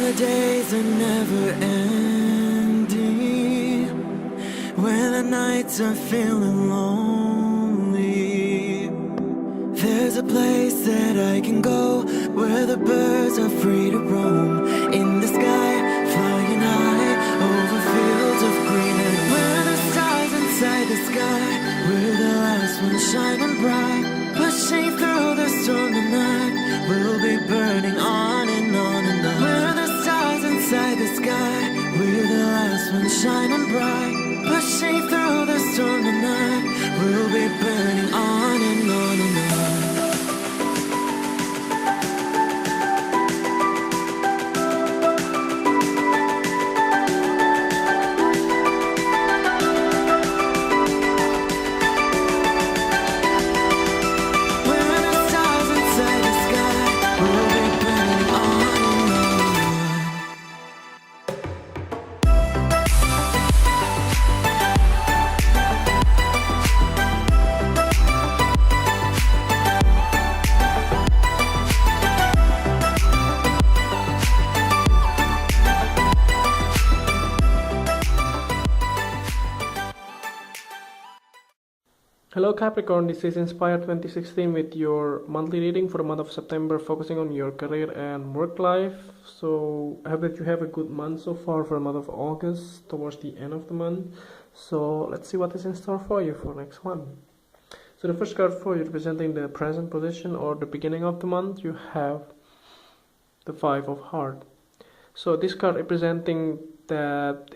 the days are never ending, when the nights are feeling lonely, there's a place that I can go, where the birds are free to roam, in the sky, flying high, over fields of green, and where the stars inside the sky, we're the last ones shining bright, pushing through the storm tonight, we'll be burning on and on and on. We're the stars inside the sky, we're the last ones shining bright, pushing through the storm tonight, we'll be burning on and on and on. Hello Capricorn, this is Inspire 2016 with your monthly reading for the month of September, focusing on your career and work life. So I hope that you have a good month so far for the month of August, towards the end of the month. So let's see what is in store for you for next month. So the first card for you representing the present position or the beginning of the month, you have the Five of Hearts. So this card representing that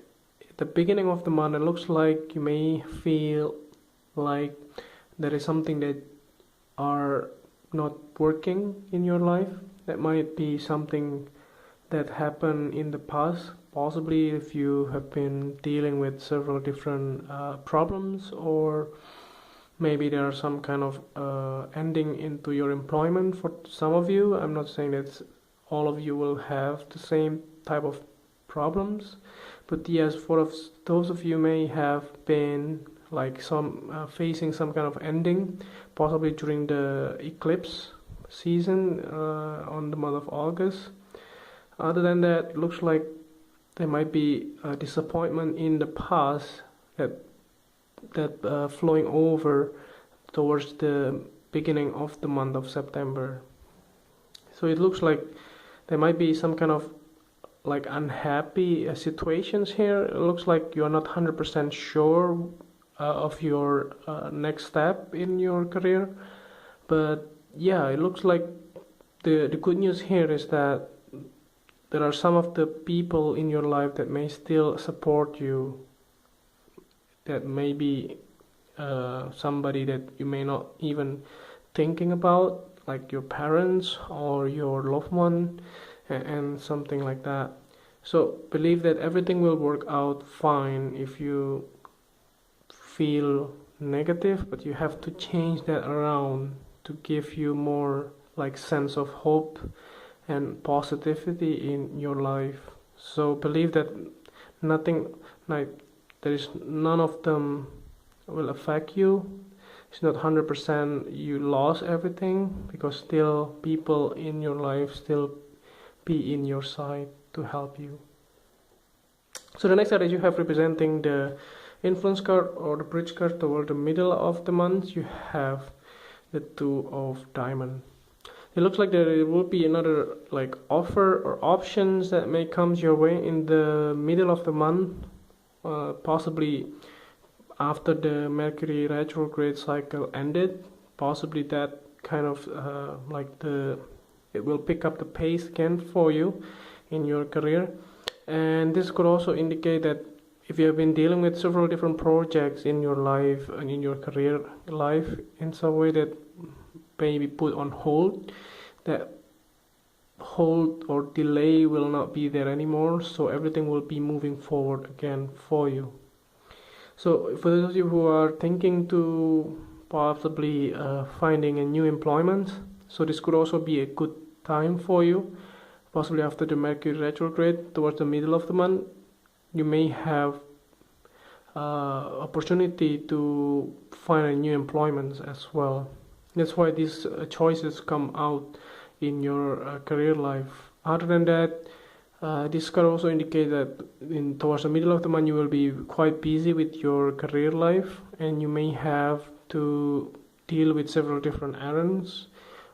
the beginning of the month, it looks like you may feel like there is something that are not working in your life. That might be something that happened in the past, possibly if you have been dealing with several different problems, or maybe there are some kind of ending into your employment for some of you. I'm not saying that all of you will have the same type of problems, but yes, for those of you may have been like facing some kind of ending, possibly during the eclipse season on the month of August. Other than that, it looks like there might be a disappointment in the past that flowing over towards the beginning of the month of September. So it looks like there might be some kind of like unhappy situations here. It looks like you are not 100% sure of your next step in your career, but yeah, it looks like the good news here is that there are some of the people in your life that may still support you, that may be somebody that you may not even thinking about, like your parents or your loved one, and something like that. So believe that everything will work out fine. If you feel negative, but you have to change that around to give you more like sense of hope and positivity in your life. So believe that nothing, like there is none of them will affect you. It's not 100% you lost everything, because still people in your life still be in your side to help you. So the next card that you have representing the influence card or the bridge card toward the middle of the month, you have the Two of Diamonds. It looks like there will be another like offer or options that may come your way in the middle of the month, possibly after the Mercury retrograde cycle ended. Possibly that kind of it will pick up the pace again for you in your career. And this could also indicate that if you have been dealing with several different projects in your life and in your career life in some way that may be put on hold, that hold or delay will not be there anymore, so everything will be moving forward again for you. So for those of you who are thinking to possibly finding a new employment, so this could also be a good time for you, possibly after the Mercury retrograde towards the middle of the month. You may have opportunity to find a new employment as well. That's why these choices come out in your career life. Other than that, This card also indicates that towards the middle of the month you will be quite busy with your career life, and you may have to deal with several different errands.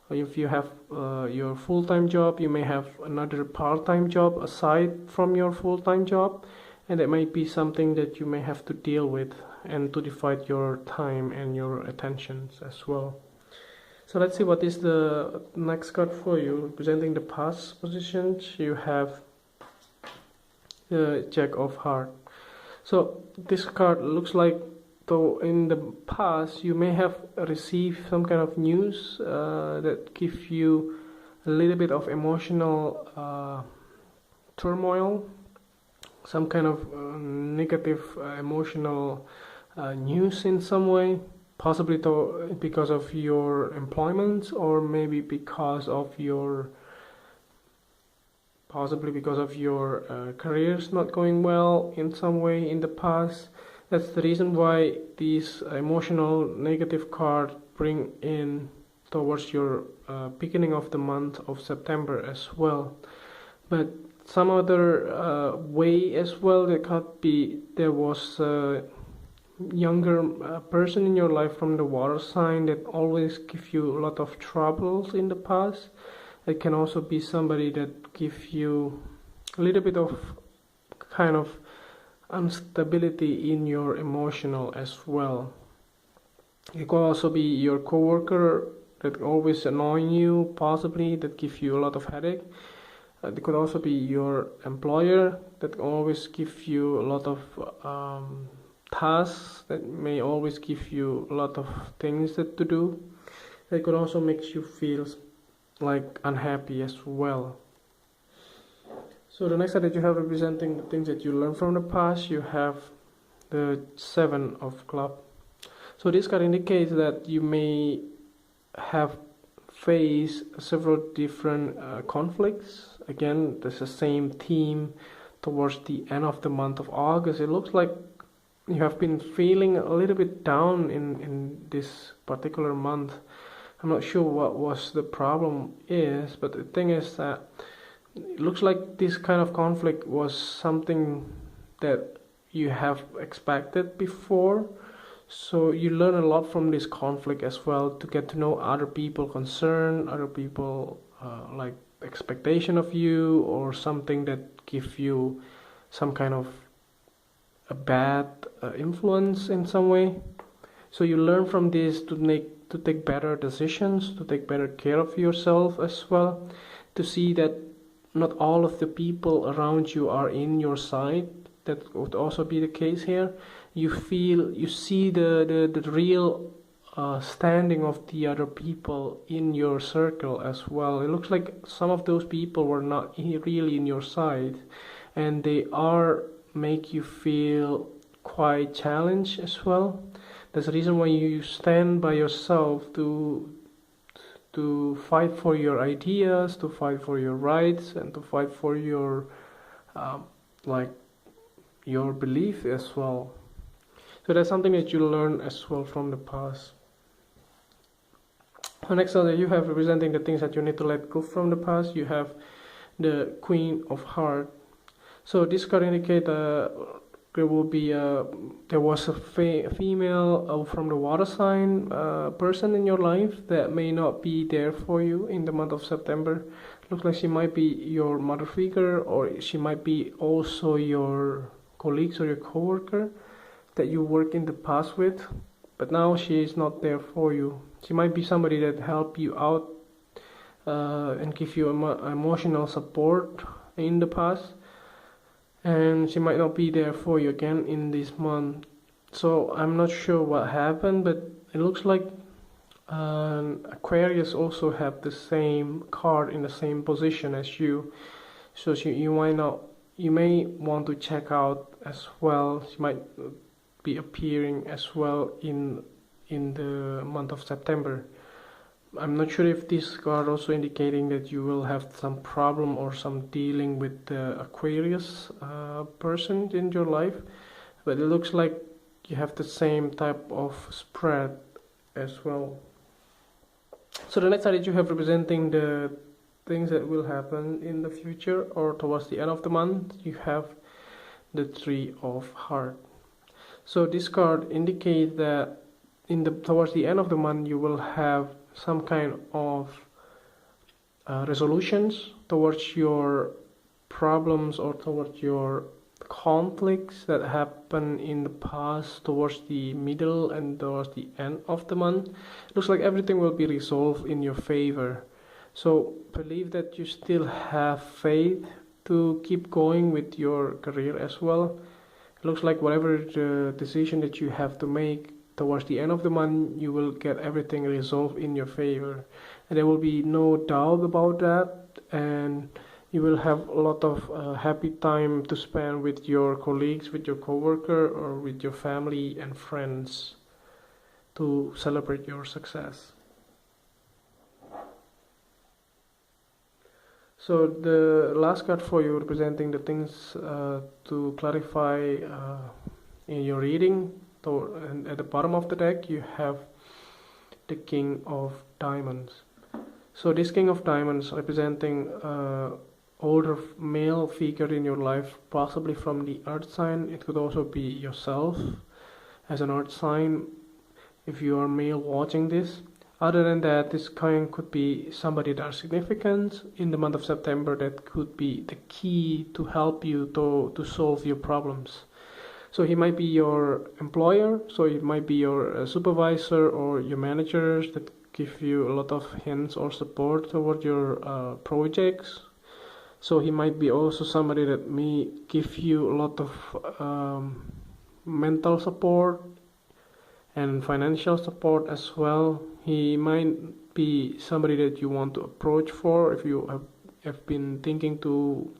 If you have your full-time job, you may have another part-time job aside from your full-time job, and that might be something that you may have to deal with and to divide your time and your attentions as well. So let's see what is the next card for you. Representing the past positions, you have the Jack of Hearts. So this card looks like, though in the past you may have received some kind of news that give you a little bit of emotional turmoil, some kind of negative emotional news in some way, possibly because of your employment, or maybe because of your careers not going well in some way in the past. That's the reason why these emotional negative cards bring in towards your beginning of the month of September as well. But some other way as well, that could be there was a younger person in your life from the water sign that always give you a lot of troubles in the past. It can also be somebody that give you a little bit of kind of instability in your emotional as well. It could also be your coworker that always annoying you, possibly that give you a lot of headache. It could also be your employer that always give you a lot of tasks, that may always give you a lot of things that to do. It could also make you feel like unhappy as well. So the next card that you have representing the things that you learned from the past, you have the Seven of Clubs. So this card indicates that you may have faced several different conflicts. Again, there's the same theme towards the end of the month of August. It looks like you have been feeling a little bit down in this particular month. I'm not sure what was the problem is, but the thing is that it looks like this kind of conflict was something that you have expected before. So you learn a lot from this conflict as well, to get to know other people concerned, other people like expectation of you, or something that give you some kind of a bad influence in some way. So you learn from this to take better decisions, to take better care of yourself as well, to see that not all of the people around you are in your side. That would also be the case here. You see the real standing of the other people in your circle as well. It looks like some of those people were not really in your side, and they are make you feel quite challenged as well. That's the reason why you stand by yourself to fight for your ideas, to fight for your rights, and to fight for your your belief as well. So that's something that you learn as well from the past. The next one that you have representing the things that you need to let go from the past, you have the Queen of Hearts. So this card indicates there was a female from the water sign person in your life that may not be there for you in the month of September. Looks like she might be your mother figure, or she might be also your colleagues or your coworker that you work in the past with, but now she is not there for you. She might be somebody that help you out and give you emotional support in the past, and she might not be there for you again in this month. So I'm not sure what happened, but it looks like Aquarius also have the same card in the same position as you. So you may want to check out as well. She might be appearing as well in the month of September. I'm not sure if this card also indicating that you will have some problem or some dealing with the Aquarius person in your life, but it looks like you have the same type of spread as well. So the next card that you have representing the things that will happen in the future or towards the end of the month, you have the Three of Hearts. So this card indicates that towards the end of the month you will have some kind of resolutions towards your problems or towards your conflicts that happen in the past towards the middle and towards the end of the month. It looks like everything will be resolved in your favor. So believe that you still have faith to keep going with your career as well. It looks like whatever the decision that you have to make towards the end of the month, you will get everything resolved in your favor. And there will be no doubt about that, and you will have a lot of happy time to spend with your colleagues, with your coworker, or with your family and friends to celebrate your success. So the last card for you representing the things to clarify in your reading, and at the bottom of the deck you have the King of Diamonds. So this King of Diamonds representing older male figure in your life, possibly from the earth sign. It could also be yourself as an earth sign if you are male watching this. Other than that, this coin could be somebody that is significant in the month of September that could be the key to help you to solve your problems. So he might be your employer, so it might be your supervisor or your managers that give you a lot of hints or support toward your projects. So he might be also somebody that may give you a lot of mental support and financial support as well. He might be somebody that you want to approach for if you have been thinking to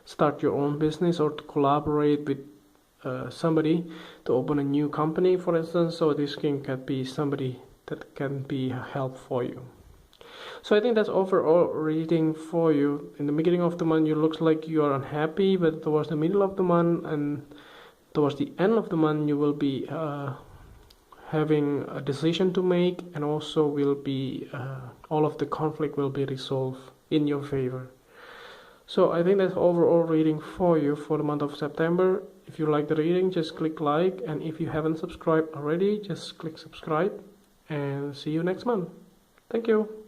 start your own business or to collaborate with somebody to open a new company, for instance. So this king can be somebody that can be help for you. So I think that's overall reading for you. In the beginning of the month, you looks like you are unhappy, but towards the middle of the month and towards the end of the month, you will be having a decision to make, and also will be all of the conflict will be resolved in your favor. So I think that's overall reading for you for the month of September. If you like the reading, just click like, and if you haven't subscribed already, just click subscribe, and see you next month. Thank you.